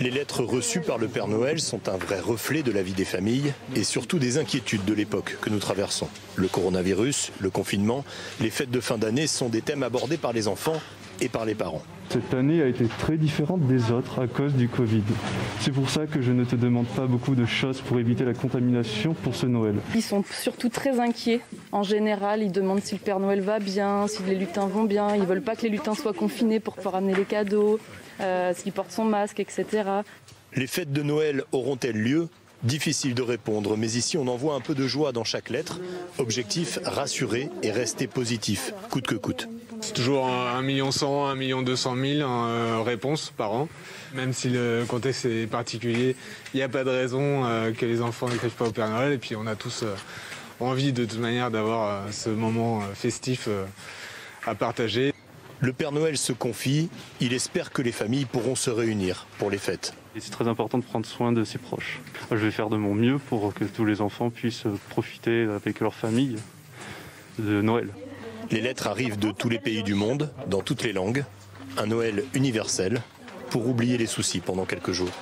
Les lettres reçues par le Père Noël sont un vrai reflet de la vie des familles et surtout des inquiétudes de l'époque que nous traversons. Le coronavirus, le confinement, les fêtes de fin d'année sont des thèmes abordés par les enfants et par les parents. Cette année a été très différente des autres à cause du Covid. C'est pour ça que je ne te demande pas beaucoup de choses pour éviter la contamination pour ce Noël. Ils sont surtout très inquiets. En général, ils demandent si le Père Noël va bien, si les lutins vont bien. Ils ne veulent pas que les lutins soient confinés pour pouvoir amener les cadeaux, s'ils portent son masque, etc. Les fêtes de Noël auront-elles lieu ? Difficile de répondre, mais ici on en voit un peu de joie dans chaque lettre. Objectif, rassurer et rester positif, coûte que coûte. C'est toujours 1 100 000, 1 200 000 réponses par an. Même si le contexte est particulier, il n'y a pas de raison que les enfants n'écrivent pas au Père Noël. Et puis on a tous envie de toute manière d'avoir ce moment festif à partager. Le Père Noël se confie, il espère que les familles pourront se réunir pour les fêtes. Et c'est très important de prendre soin de ses proches. Je vais faire de mon mieux pour que tous les enfants puissent profiter avec leur famille de Noël. Les lettres arrivent de tous les pays du monde, dans toutes les langues. Un Noël universel pour oublier les soucis pendant quelques jours.